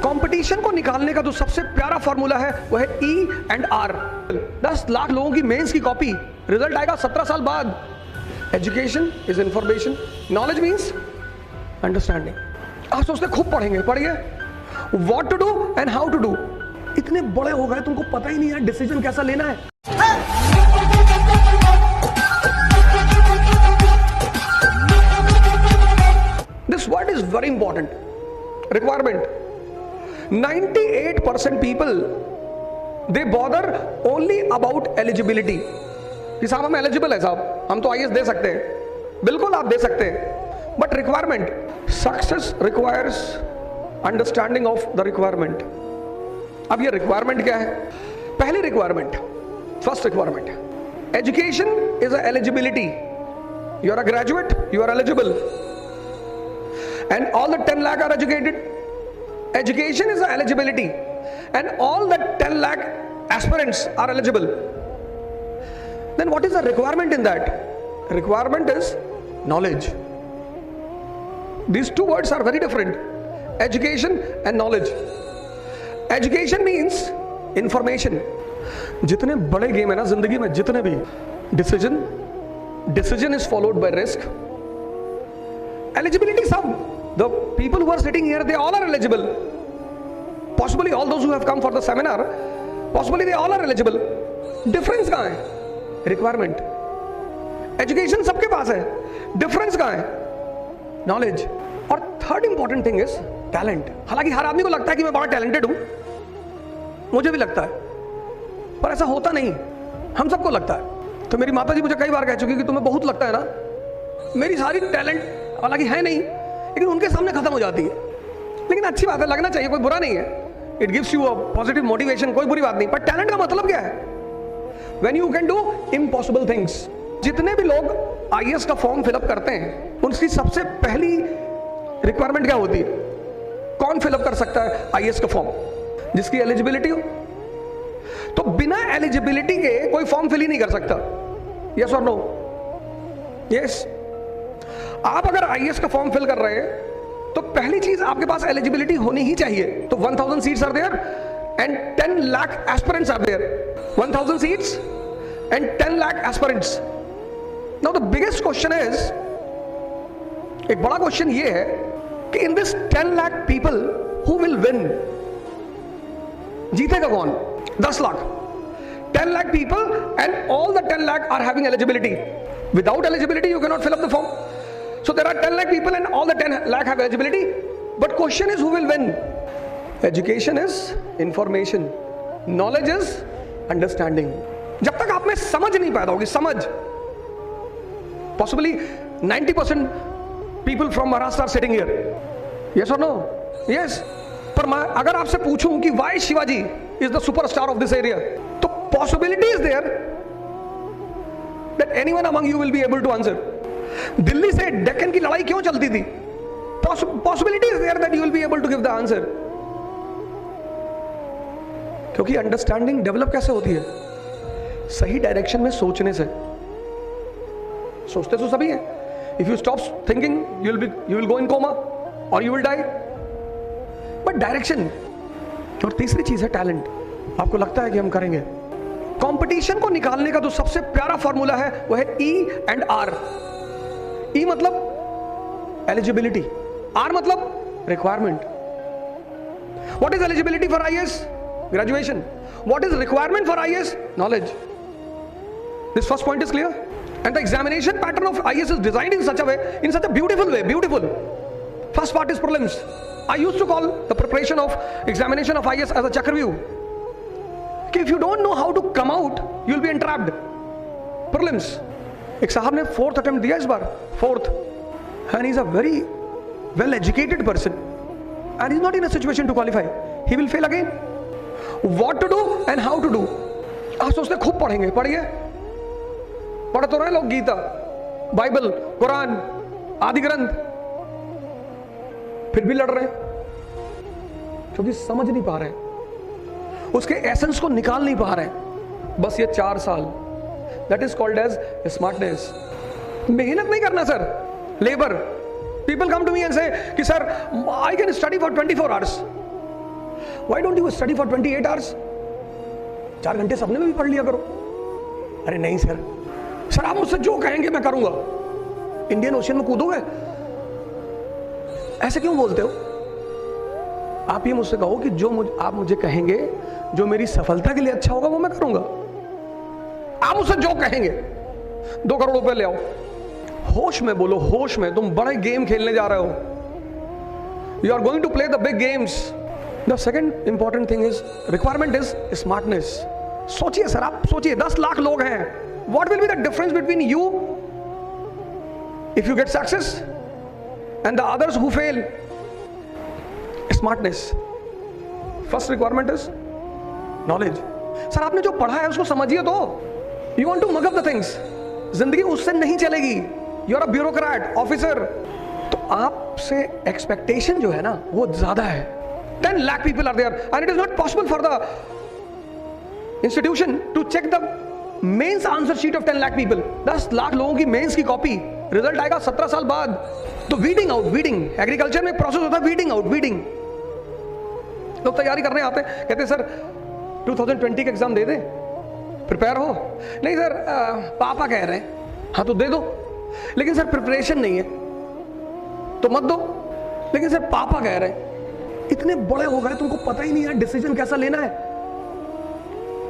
Competition को निकालने का जो सबसे प्यारा फॉर्मूला है वो है ई एंड आर। 10 लाख लोगों की मेंस की कॉपी, रिजल्ट आएगा 17 साल बाद। Education is information, knowledge means understanding. आप सोचते खूब पढ़ेंगे, पढ़िए what to do and how to do. इतने बड़े हो गए तुमको पता ही नहीं है डिसीजन कैसा लेना है। This word is very important. Requirement. 98% people they bother only about eligibility. कि साहब हम एलिजिबल है, साहब हम तो आईएएस दे सकते हैं। बिल्कुल आप दे सकते हैं, but requirement, success requires understanding of the requirement. अब ये रिक्वायरमेंट क्या है? पहली requirement, first requirement, education is a eligibility. You are a graduate, you are eligible, and all the 10 lakh are educated. Education is an eligibility, and all the 10 lakh aspirants are eligible. Then what is the requirement in that? Requirement is knowledge. These two words are very different, education and knowledge. Education means information. जितने बड़े game है ना जिंदगी में, जितने भी decision is followed by risk. Eligibility, some the people who are sitting here, they all are eligible. Possibly all those who have come for the seminar, possibly they all are eligible. Difference कहाँ है? Requirement. Education सबके पास है, difference कहाँ है? Knowledge. और third important thing is talent. हालांकि हर आदमी को लगता है कि मैं बड़ा talented हूँ, मुझे भी लगता है, पर ऐसा होता नहीं। हम सबको लगता है। तो मेरी माता जी मुझे कई बार कह चुकी कि तुम्हें बहुत लगता है ना। मेरी सारी टैलेंट हालांकि है नहीं, लेकिन उनके सामने खत्म हो जाती है। लेकिन अच्छी बात है, लगना चाहिए, कोई बुरा नहीं है। It gives you a positive motivation, कोई बुरी बात नहीं। पर टैलेंट का मतलब क्या है? When you can do impossible things. जितने भी लोग आईएएस का फॉर्म फिलअप करते हैं, उनकी सबसे पहली रिक्वायरमेंट क्या होती है? कौन फिलअप कर सकता है आईएएस का फॉर्म? जिसकी एलिजिबिलिटी हो। तो बिना एलिजिबिलिटी के कोई फॉर्म फिल ही नहीं कर सकता। यस और नो? यस। आप अगर आईएएस का फॉर्म फिल कर रहे हैं तो पहली चीज आपके पास एलिजिबिलिटी होनी ही चाहिए। तो 1000 seats are there and 10 lakh aspirants are there. 1000 seats and 10 lakh aspirants. Now the biggest question is, एक बड़ा क्वेश्चन ये है कि in this 10 lakh people who will win? जीतेगा कौन? 10 lakh. 10 lakh people and all the 10 lakh are having eligibility. Without eligibility you cannot fill up the form. So there are 10 lakh people and all the 10 lakh have eligibility. But question is who will win? Education is information, knowledge is understanding. जब तक आप में समझ नहीं पैदा होगी, समझ, possibly 90% people from Maharashtra are sitting here. Yes or no? Yes. पर मैं अगर आपसे पूछूं कि why Shivaji is the superstar of this area, तो possibility is there that anyone among you will be able to answer. Delhi से डेक्कन की लड़ाई क्यों चलती थी? Possibility is there that you will be able to give the answer. क्योंकि understanding develop कैसे होती है? सही डायरेक्शन में सोचने से। सोचते तो सभी हैं। If you stop thinking, you will go in coma or you will die. But direction. और तीसरी चीज है टैलेंट। आपको लगता है कि हम करेंगे। कंपटीशन को निकालने का जो सबसे प्यारा फॉर्मूला है वो है ई एंड आर। ई मतलब एलिजिबिलिटी, आर मतलब requirement. What is eligibility for IAS? Graduation. What is requirement for IAS? Knowledge. This first point is clear and the examination pattern of IAS is designed in such a way, in such a beautiful way. Beautiful. First part is prelims. I used to call the preparation of examination of IAS as a Chakravyuh. If you don't know how to come out, you'll be entrapped. Prelims. एक साहब ने 4th attempt दिया इस बार, 4th, and he's a very well educated person and he's not in a situation to qualify. He will fail again. What to do and how to do? आप सोचते खूब पढ़ेंगे, पढ़िए, पढ़ तो रहे लोग गीता, बाइबल, कुरान, आदि ग्रंथ, फिर भी लड़ रहे हैं क्योंकि समझ नहीं पा रहे हैं, उसके एसेंस को निकाल नहीं पा रहे हैं। बस ये 4 साल, that is called as smartness. मेहनत नहीं करना sir, labour. People come to me and say कि sir I can study for 24 hours. Why don't you study for 28 hours? 4 घंटे सपने में भी पढ़ लिया करो। अरे नहीं सर, सर आप मुझसे जो कहेंगे मैं करूंगा। इंडियन ओशियन में कूदोगे? ऐसे क्यों बोलते हो? आप ये मुझसे कहो कि जो आप मुझे कहेंगे, जो मेरी सफलता के लिए अच्छा होगा वो मैं करूंगा। आप मुझसे जो कहेंगे, 2 करोड़ रुपए ले आओ। होश में बोलो, होश में। तुम बड़े गेम खेलने जा रहे हो। You are going to play the big games. The second important thing is requirement is smartness. सोचिए सर, आप सोचिए 10 लाख लोग हैं। What will be the difference between you if you get success and the others who fail? Smartness. First requirement is knowledge. Sir आपने जो पढ़ा है उसको समझिए तो। You want to mug up the things. जिंदगी उससे नहीं चलेगी। You are a bureaucrat officer, तो आपसे एक्सपेक्टेशन जो है ना वो ज्यादा है। 10 lakh people are there and it is not possible for the institution to check the mains answer sheet of 10 lakh people. 10 lakh लोगों की मेंस की कॉपी, रिजल्ट आएगा 17 साल बाद। तो वीडिंग आउट, वीडिंग, एग्रीकल्चर में प्रोसेस होता है वीडिंग आउट, वीडिंग। लोग तैयारी करने आते हैं, कहते हैं सर 2020 का एग्जाम दे दें, प्रिपेयर हो। नहीं सर पापा कह रहे हैं। हाँ तो दे दो, लेकिन सर प्रिपरेशन नहीं है तो मत दो। लेकिन सर पापा कह रहे हैं। इतने बड़े हो गए तुमको पता ही नहीं है डिसीजन कैसा लेना है।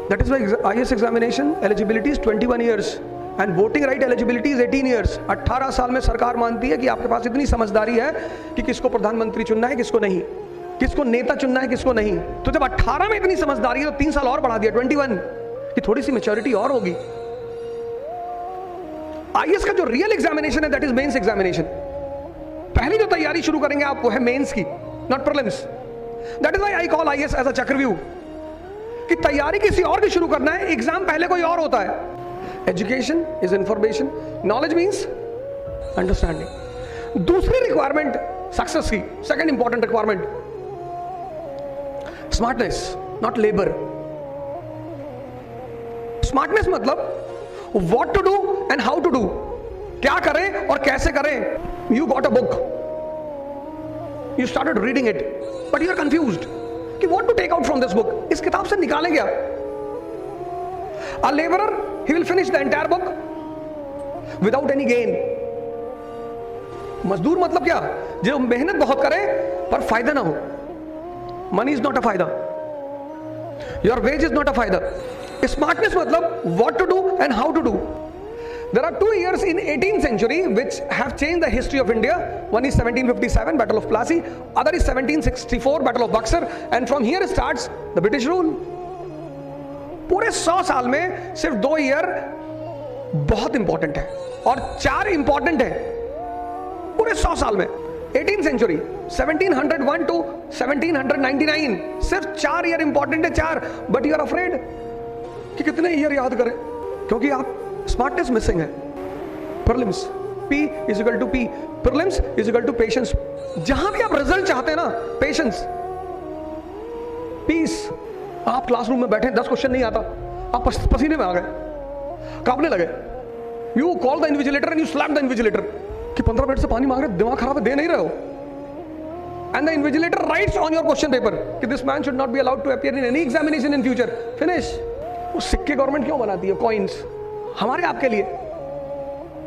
That is why IAS examination eligibility is 21 years and voting right eligibility is 18 years. 18 साल में सरकार मानती है कि आपके पास इतनी समझदारी है कि किसको प्रधानमंत्री चुनना है, किसको नहीं, किसको नेता चुनना है, किसको नहीं। तो जब 18 में इतनी समझदारी है तो 3 साल और बढ़ा दिया 21 कि थोड़ी सी मैच्योरिटी और होगी। IAS का जो रियल एग्जामिनेशन है दैट इज मेंस एग्जामिनेशन। पहली जो तैयारी शुरू करेंगे आप वो है मेंस की, not prelims. That is why I call IAS as a chakravyuh, कि तैयारी किसी और की शुरू करना है, एग्जाम पहले कोई और होता है। Education is information, knowledge means understanding. दूसरी रिक्वायरमेंट सक्सेस की, second important requirement, smartness not labour. Smartness मतलब what to do and how to do, क्या करें और कैसे करें। You got a book, you started reading it but you are confused कि what to take out from this book. इस किताब से निकालें क्या? A labourer he will finish the entire book without any gain. मजदूर मतलब क्या? जो मेहनत बहुत करे पर फायदा ना हो। मनी इज नॉट अ फायदा, your ways is not a फायदा। स्मार्टनेस मतलब what to do and how to do. There are 2 years in 18th century which have changed the history of India. One is 1757 Battle of Plassey, other is 1764 Battle of Buxar, and from here starts the British rule. पूरे 100 साल में सिर्फ 2 year बहुत important है और 4 important है पूरे 100 साल में। 18th सेंचुरी 1701 टू 1799, सिर्फ 4 ईयर इंपॉर्टेंट है, 4। बट यू आर अफ्रेड कि कितने ईयर याद करें, क्योंकि आप स्मार्टनेस मिसिंग है। Prelims P is equal to P, prelims is equal to patience. जहां भी आप रिजल्ट चाहते हैं ना, पेशेंस, पीस। आप क्लासरूम में बैठे, 10 क्वेश्चन नहीं आता, आप पसीने में आ गए, कांपने लगे। You call the invigilator and you slab the invigilator कि 15 मिनट से पानी मांग रहे, दिमाग खराब है, दे नहीं रहे हो। And the invigilator writes on your question paper कि this man should not be allowed to appear in any examination in future. Finish. वो सिक्के गवर्नमेंट क्यों बनाती है, कॉइन्स, हमारे आपके लिए,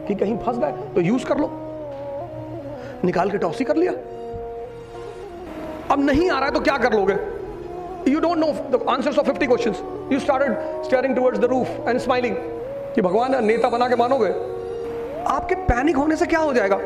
कि कहीं फंस गए तो यूज कर लो, निकाल के टॉसी कर लिया। अब नहीं आ रहा है तो क्या कर लोगे? You don't know the answers of 50 questions. You started staring towards the roof and smiling कि भगवान नेता बना के मानोगे। आपके पैनिक होने से क्या हो जाएगा?